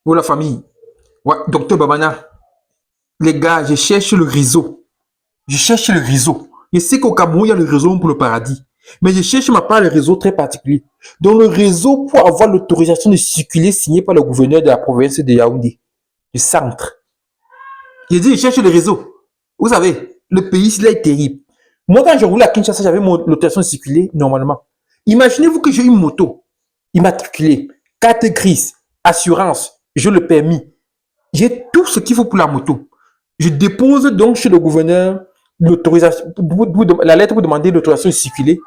Ou la famille. Ouais, docteur Babana, les gars, je cherche le réseau. Je cherche le réseau. Je sais qu'au Cameroun, il y a le réseau pour le paradis. Mais je cherche ma part le réseau très particulier. Donc le réseau pour avoir l'autorisation de circuler signée par le gouverneur de la province de Yaoundé, du centre. J'ai dit, je cherche le réseau. Vous savez, le pays, il est terrible. Moi, quand je roulais à Kinshasa, j'avais mon autorisation de circuler normalement. Imaginez-vous que j'ai une moto immatriculée, carte grise, assurance, je le permis. J'ai tout ce qu'il faut pour la moto. Je dépose donc chez le gouverneur l'autorisation, la lettre pour demander l'autorisation de circuler.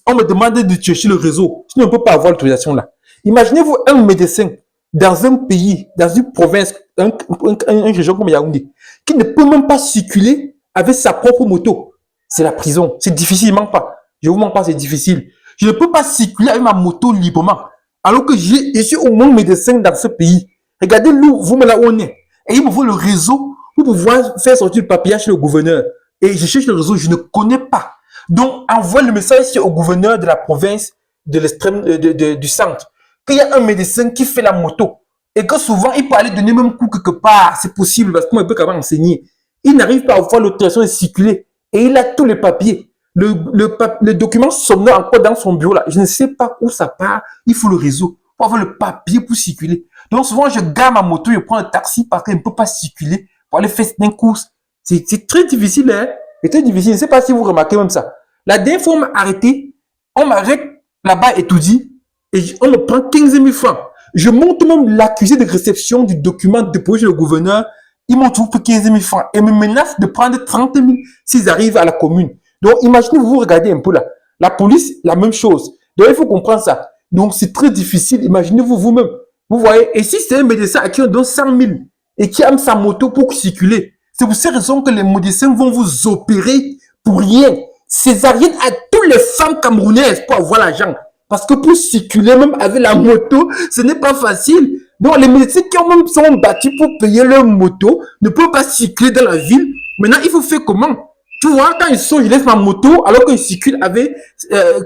On me demande de chercher le réseau. Sinon, on ne peut pas avoir l'autorisation là. Imaginez-vous un médecin dans un pays, dans une province, une région comme Yaoundé, qui ne peut même pas circuler avec sa propre moto. C'est la prison. C'est difficile, il manque pas. Je vous manque pas, c'est difficile. Je ne peux pas circuler avec ma moto librement. Alors que je suis au moins médecin dans ce pays. Regardez nous, vous me là où on est. Et il me faut le réseau pour pouvoir faire sortir le papier chez le gouverneur. Et je cherche le réseau, je ne connais pas. Donc, envoie le message au gouverneur de la province de l'extrême, du centre, qu'il y a un médecin qui fait la moto. Et que souvent, il peut aller donner même coup quelque part. C'est possible parce qu'on peut quand même enseigner. Il n'arrive pas à avoir l'autorisation de circuler. Et il a tous les papiers. Le document sommeil encore dans son bureau là. Je ne sais pas où ça part. Il faut le réseau pour avoir le papier pour circuler. Donc souvent, je gare ma moto, je prends un taxi parce qu'elle ne peut pas circuler pour aller faire une course. C'est très difficile, hein. C'est très difficile. Je ne sais pas si vous remarquez même ça. La dernière fois, on m'a arrêté. On m'arrête là-bas et tout dit. Et on me prend 15 000 francs. Je monte même l'accusé de réception du document déposé chez le gouverneur. Il m'ont trouvé pour 15 000 francs et me menace de prendre 30 000 s'ils arrivent à la commune. Donc, imaginez-vous, vous regardez un peu là. La police, la même chose. Donc, il faut comprendre ça. Donc, c'est très difficile. Imaginez-vous vous-même. Vous voyez, et si c'est un médecin à qui on donne 100 000 et qui aime sa moto pour circuler, c'est pour ces raisons que les médecins vont vous opérer pour rien. Césarienne à toutes les femmes camerounaises pour avoir l'argent. Parce que pour circuler même avec la moto, ce n'est pas facile. Donc les médecins qui ont même sont battus pour payer leur moto ne peuvent pas circuler dans la ville. Maintenant, il faut faire comment? Tu vois, quand ils sont, ils laissent ma moto, alors qu'ils circulent avec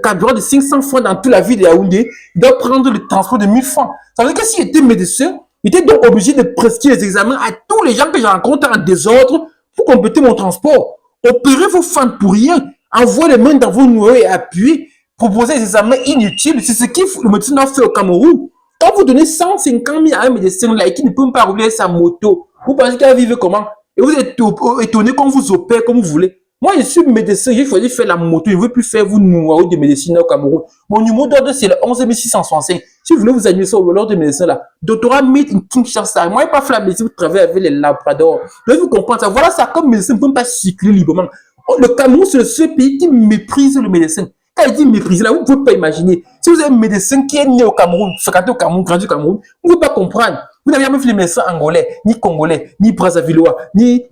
carburant de 500 francs dans toute la ville de Yaoundé, ils doivent prendre le transport de 1000 francs. Ça veut dire que s'il était médecin, il était donc obligé de prescrire les examens à tous les gens que je rencontre en désordre pour compléter mon transport. Opérez vos fans pour rien. Envoyez les mains dans vos numéros et appuyez. Proposer des examens inutiles. C'est ce que le médecin a fait au Cameroun. Quand vous donnez 150 000 à un médecin là et qui ne peut pas rouler sa moto, vous pensez qu'il va vivre comment? Et vous êtes étonné qu'on vous opère comme vous voulez. Moi, je suis médecin, j'ai choisi de faire la moto. Je ne veux plus faire vous numéro de médecine au Cameroun. Mon numéro d'ordre, c'est le 11 665. Si vous voulez vous admettre sur l'ordre de médecin là, doctorat Made in Kinshasa. Moi, je n'ai pas fait la médecine, vous travaillez avec les labradors. Donc, vous comprenez ça. Voilà ça, comme médecin, vous ne pouvez pas circuler librement. Le Cameroun, c'est le seul pays qui méprise le médecin. Quand il dit mépriser, là, vous ne pouvez pas imaginer. Si vous êtes un médecin qui est né au Cameroun, fréquenté au Cameroun, grandi au Cameroun, vous ne pouvez pas comprendre. Vous n'avez jamais vu les médecins angolais, ni congolais, ni brassavillois, ni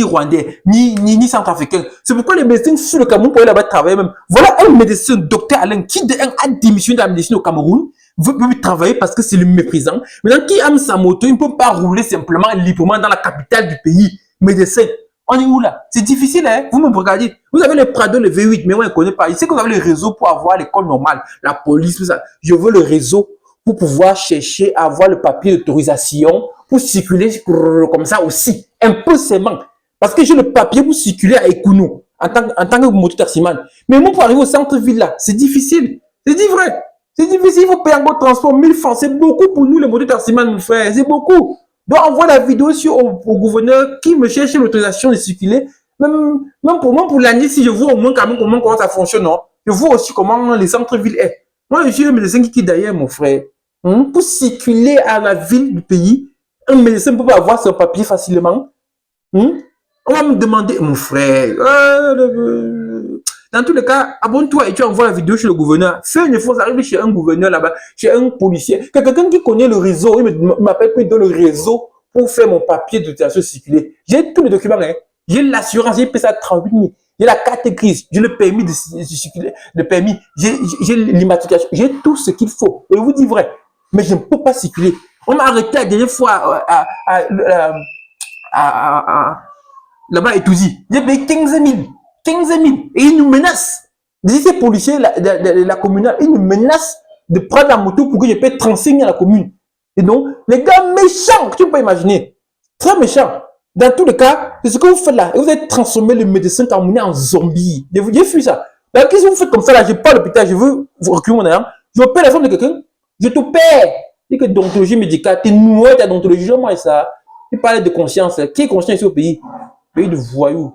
rwandais, ni centrafricains. C'est pourquoi les médecins sur le Cameroun pour aller là-bas travailler même. Voilà un médecin, docteur Alain, qui a démissionné de la médecine au Cameroun, veut travailler parce que c'est le méprisant. Maintenant, qui aime sa moto, il ne peut pas rouler simplement librement dans la capitale du pays. Médecin. On est où là? C'est difficile, hein? Vous me regardez. Vous avez le Prado, le V8, mais on ne connaît pas. Il sait que vous avez le réseau pour avoir l'école normale, la police, tout ça. Je veux le réseau pour pouvoir chercher à avoir le papier d'autorisation pour circuler comme ça aussi. Un peu seulement. Parce que j'ai le papier pour circuler à Ekounou en tant que moto-taximan. Mais moi, pour arriver au centre-ville là, c'est difficile. C'est dit vrai. C'est difficile. Il faut payer un bon transport, 1000 francs. C'est beaucoup pour nous, les moto-taximans, mon frère. C'est beaucoup. Donc, envoie la vidéo au gouverneur qui me cherche l'autorisation de circuler. Même pour l'année, si je vois au moins quand même comment ça fonctionne, non? Je vois aussi comment les centres-villes est. Moi, je suis un médecin qui d'ailleurs, mon frère. Pour circuler à la ville du pays, un médecin ne peut pas avoir son papier facilement. On va me demander, mon frère, dans tous les cas, abonne-toi et tu envoies la vidéo chez le gouverneur. Fais une fois, arrive chez un gouverneur là-bas, chez un policier, quelqu'un qui connaît le réseau, il m'appelle pour donner le réseau pour faire mon papier d'autorisation circuler. J'ai tous les documents, hein. J'ai l'assurance, j'ai payé ça 38 000. J'ai la carte grise, j'ai le permis de circuler, le permis, j'ai l'immatriculation, j'ai tout ce qu'il faut. Et je vous dis vrai, mais je ne peux pas circuler. On m'a arrêté la dernière fois là-bas et tout dit. J'ai payé 15 000. 15 000. Et ils nous menacent. Ces policiers, la communale, ils nous menacent de prendre la moto pour que je paye 35 000 à la commune. Et donc, les gars méchants, que tu peux pas imaginer, très méchants. Dans tous les cas, c'est ce que vous faites là. Et vous avez transformé le médecin camerounais en zombie. J'ai fui ça. Mais qu'est-ce que vous faites comme ça là? Je pars à l'hôpital, je veux vous reculer mon âme. Je paie la somme de quelqu'un. Je te paie. Et que dontologie médicale, t'es noué ta dontologie, moi ça. Tu parles de conscience. Qui est conscient ici au pays? Pays de voyous.